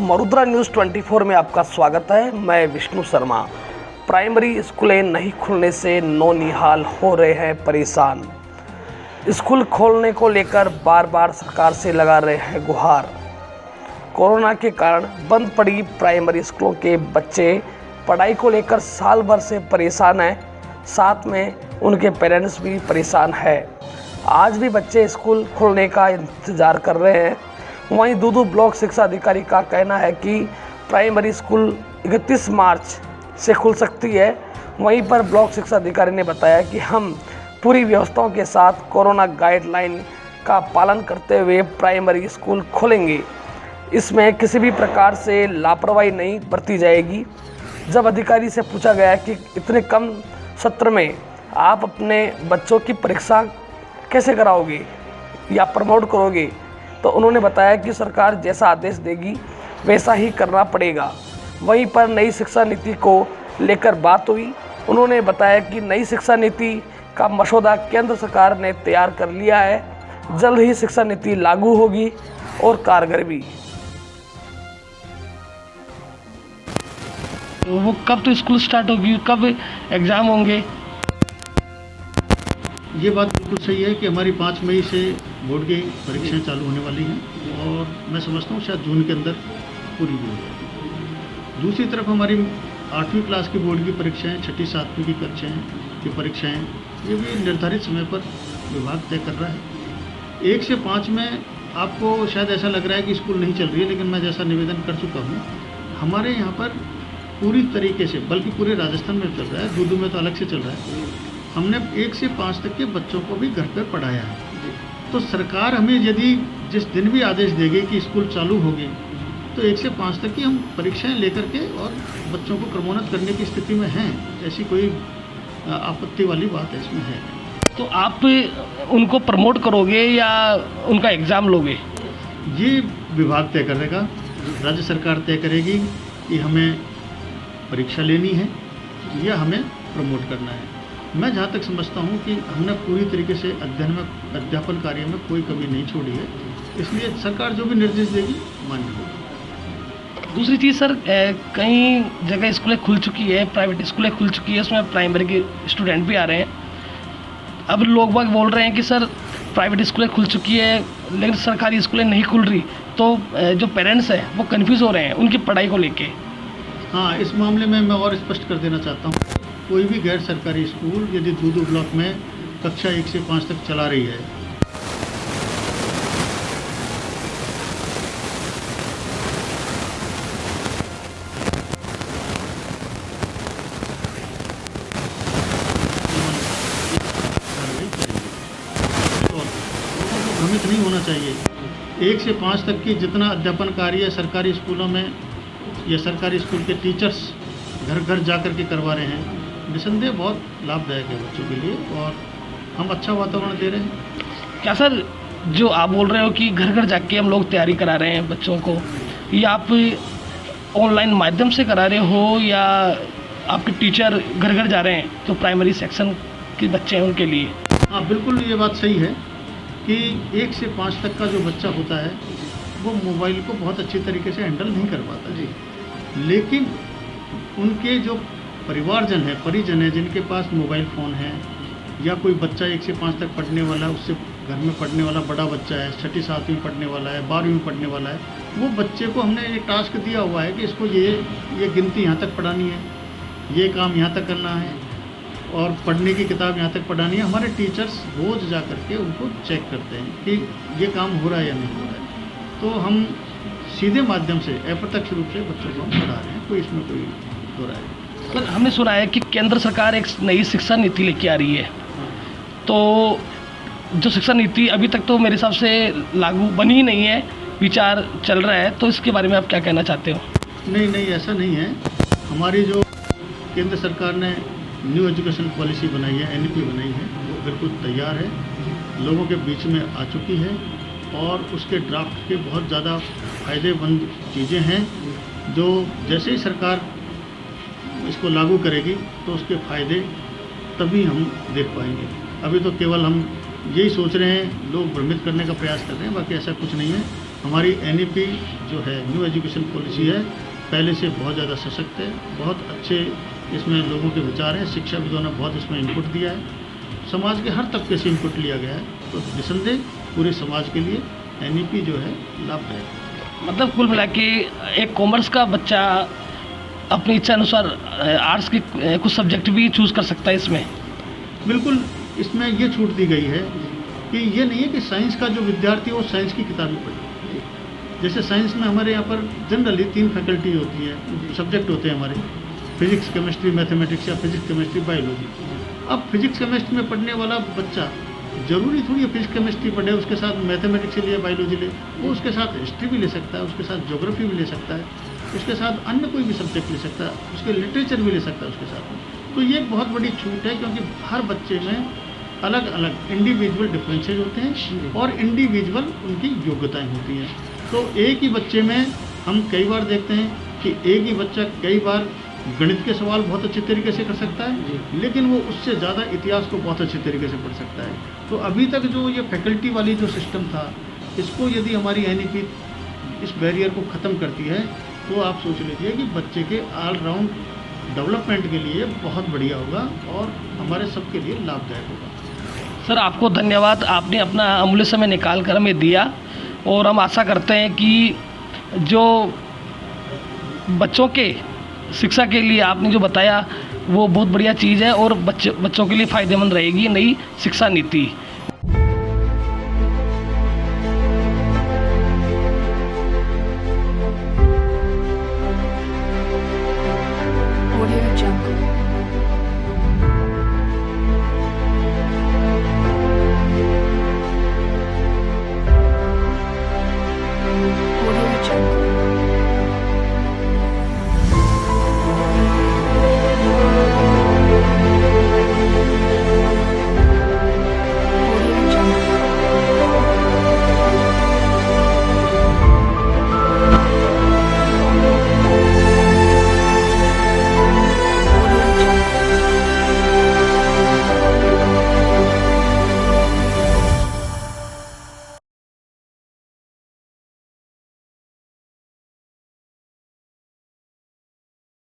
मरुद्रा news 24 में आपका स्वागत है। मैं विष्णु शर्मा। प्राइमरी स्कूलें नहीं खुलने से नौनिहाल हो रहे हैं परेशान। स्कूल खोलने को लेकर बार बार सरकार से लगा रहे हैं गुहार। कोरोना के कारण बंद पड़ी प्राइमरी स्कूलों के बच्चे पढ़ाई को लेकर साल भर से परेशान हैं, साथ में उनके पेरेंट्स भी परेशान हैं। आज भी बच्चे स्कूल खुलने का इंतज़ार कर रहे हैं। वहीं दूदू ब्लॉक शिक्षा अधिकारी का कहना है कि प्राइमरी स्कूल 31 मार्च से खुल सकती है। वहीं पर ब्लॉक शिक्षा अधिकारी ने बताया कि हम पूरी व्यवस्थाओं के साथ कोरोना गाइडलाइन का पालन करते हुए प्राइमरी स्कूल खोलेंगे। इसमें किसी भी प्रकार से लापरवाही नहीं बरती जाएगी। जब अधिकारी से पूछा गया कि इतने कम सत्र में आप अपने बच्चों की परीक्षा कैसे कराओगे या प्रमोट करोगे, तो उन्होंने बताया कि सरकार जैसा आदेश देगी वैसा ही करना पड़ेगा। वहीं पर नई शिक्षा नीति को लेकर बात हुई। उन्होंने बताया कि नई शिक्षा नीति का मसौदा केंद्र सरकार ने तैयार कर लिया है। जल्द ही शिक्षा नीति लागू होगी और कारगर भी। वो कब तो स्कूल स्टार्ट होगी, कब एग्ज़ाम होंगे? ये बात बिल्कुल सही है कि हमारी 5 मई से बोर्ड की परीक्षाएं चालू होने वाली हैं और मैं समझता हूँ शायद जून के अंदर पूरी भी हो जाएगी। दूसरी तरफ हमारी 8वीं क्लास की बोर्ड की परीक्षाएं, 6ठी 7वीं की कक्षाएं की परीक्षाएं, ये भी निर्धारित समय पर विभाग तय कर रहा है। 1 से 5 में आपको शायद ऐसा लग रहा है कि स्कूल नहीं चल रही है, लेकिन मैं जैसा निवेदन कर चुका हूँ, हमारे यहाँ पर पूरी तरीके से, बल्कि पूरे राजस्थान में चल रहा है, दूदू में तो अलग से चल रहा है, हमने 1 से 5 तक के बच्चों को भी घर पर पढ़ाया है। तो सरकार हमें यदि जिस दिन भी आदेश देगी कि स्कूल चालू होगी, तो 1 से 5 तक की हम परीक्षाएं लेकर के और बच्चों को क्रमोन्नत करने की स्थिति में हैं। ऐसी कोई आपत्ति वाली बात इसमें है। तो आप उनको प्रमोट करोगे या उनका एग्ज़ाम लोगे? ये विभाग तय करेगा, राज्य सरकार तय करेगी कि हमें परीक्षा लेनी है या हमें प्रमोट करना है। मैं जहाँ तक समझता हूँ कि हमने पूरी तरीके से अध्यापन कार्य में कोई कमी नहीं छोड़ी है, इसलिए सरकार जो भी निर्देश देगी मान्य होगा। दूसरी चीज़ सर, कई जगह स्कूलें खुल चुकी है, प्राइवेट स्कूलें खुल चुकी है, उसमें प्राइमरी के स्टूडेंट भी आ रहे हैं। अब लोग बाग बोल रहे हैं कि सर प्राइवेट स्कूलें खुल चुकी है लेकिन सरकारी स्कूलें नहीं खुल रही, तो जो पेरेंट्स हैं वो कन्फ्यूज़ हो रहे हैं उनकी पढ़ाई को लेके। हाँ, इस मामले में मैं और स्पष्ट कर देना चाहता हूँ, कोई भी गैर सरकारी स्कूल यदि दूदू ब्लॉक में कक्षा 1 से 5 तक चला रही है, भ्रमित नहीं होना चाहिए। 1 से 5 तक की जितना अध्यापन कार्य सरकारी स्कूलों में या सरकारी स्कूल के टीचर्स घर घर जा कर के करवा रहे हैं, निसंदेह बहुत लाभदायक है बच्चों के लिए और हम अच्छा वातावरण दे रहे हैं। क्या सर, जो आप बोल रहे हो कि घर घर जाके हम लोग तैयारी करा रहे हैं बच्चों को, या आप ऑनलाइन माध्यम से करा रहे हो या आपके टीचर घर घर जा रहे हैं जो प्राइमरी सेक्शन के बच्चे हैं उनके लिए? हाँ, बिल्कुल ये बात सही है कि 1 से 5 तक का जो बच्चा होता है वो मोबाइल को बहुत अच्छी तरीके से हैंडल नहीं कर पाता जी, लेकिन उनके जो परिवारजन है, परिजन है, जिनके पास मोबाइल फ़ोन है या कोई बच्चा 1 से 5 तक पढ़ने वाला, उससे घर में पढ़ने वाला बड़ा बच्चा है, 6ठी 7वीं पढ़ने वाला है, 12वीं पढ़ने वाला है, वो बच्चे को हमने ये टास्क दिया हुआ है कि इसको ये गिनती यहाँ तक पढ़ानी है, ये काम यहाँ तक करना है और पढ़ने की किताब यहाँ तक पढ़ानी है। हमारे टीचर्स रोज़ जा कर के उनको चेक करते हैं कि ये काम हो रहा है या नहीं हो रहा है। तो हम सीधे माध्यम से अप्रत्यक्ष रूप से बच्चों को हम पढ़ा रहे हैं, कोई इसमें कोई हो रहा है। सर, हमने सुना है कि केंद्र सरकार एक नई शिक्षा नीति लेके आ रही है, तो जो शिक्षा नीति अभी तक तो मेरे हिसाब से लागू बनी ही नहीं है, विचार चल रहा है, तो इसके बारे में आप क्या कहना चाहते हो? नहीं, ऐसा नहीं है। हमारी जो केंद्र सरकार ने न्यू एजुकेशन पॉलिसी बनाई है, NEP बनाई है, वो बिल्कुल तैयार है, लोगों के बीच में आ चुकी है और उसके ड्राफ्ट के बहुत ज़्यादा फ़ायदेमंद चीज़ें हैं जो जैसे ही सरकार इसको लागू करेगी तो उसके फ़ायदे तभी हम देख पाएंगे। अभी तो केवल हम यही सोच रहे हैं, लोग भ्रमित करने का प्रयास कर रहे हैं, बाकी ऐसा कुछ नहीं है। हमारी NEP जो है न्यू एजुकेशन पॉलिसी है, पहले से बहुत ज़्यादा सशक्त है, बहुत अच्छे इसमें लोगों के विचार हैं, शिक्षाविदों ने बहुत इसमें इनपुट दिया है, समाज के हर तबके से इनपुट लिया गया है, तो निसंदेह पूरे समाज के लिए NEP जो है लाभदायक है। मतलब कुल मिला के एक कॉमर्स का बच्चा अपनी इच्छा अनुसार आर्ट्स की कुछ सब्जेक्ट भी चूज़ कर सकता है इसमें। बिल्कुल, इसमें ये छूट दी गई है कि ये नहीं है कि साइंस का जो विद्यार्थी है वो साइंस की किताबें पढ़े। जैसे साइंस में हमारे यहाँ पर जनरली 3 फैकल्टी होती है, सब्जेक्ट होते हैं हमारे, फिजिक्स, केमिस्ट्री, मैथमेटिक्स या फिजिक्स, केमिस्ट्री, बायोलॉजी। अब फिजिक्स केमिस्ट्री में पढ़ने वाला बच्चा जरूरी थोड़ी है फिजिक्स केमिस्ट्री पढ़े, उसके साथ मैथमेटिक्स ले, बायोलॉजी ले, वो उसके साथ हिस्ट्री भी ले सकता है, उसके साथ ज्योग्राफी भी ले सकता है, उसके साथ अन्य कोई भी सब्जेक्ट ले सकता है, उसके लिटरेचर भी ले सकता है उसके साथ। तो ये एक बहुत बड़ी छूट है, क्योंकि हर बच्चे में अलग अलग इंडिविजुअल डिफरेंसेज होते हैं और इंडिविजुअल उनकी योग्यताएं होती हैं। तो एक ही बच्चे में हम कई बार देखते हैं कि एक ही बच्चा कई बार गणित के सवाल बहुत अच्छे तरीके से कर सकता है, लेकिन वो उससे ज़्यादा इतिहास को बहुत अच्छे तरीके से पढ़ सकता है। तो अभी तक जो ये फैकल्टी वाली जो सिस्टम था, इसको यदि हमारी NEP इस बैरियर को ख़त्म करती है, तो आप सोच लीजिए कि बच्चे के ऑलराउंड डेवलपमेंट के लिए बहुत बढ़िया होगा और हमारे सबके लिए लाभदायक होगा। सर आपको धन्यवाद, आपने अपना अमूल्य समय निकाल कर हमें दिया, और हम आशा करते हैं कि जो बच्चों के शिक्षा के लिए आपने जो बताया वो बहुत बढ़िया चीज़ है और बच्चों के लिए फ़ायदेमंद रहेगी नई शिक्षा नीति।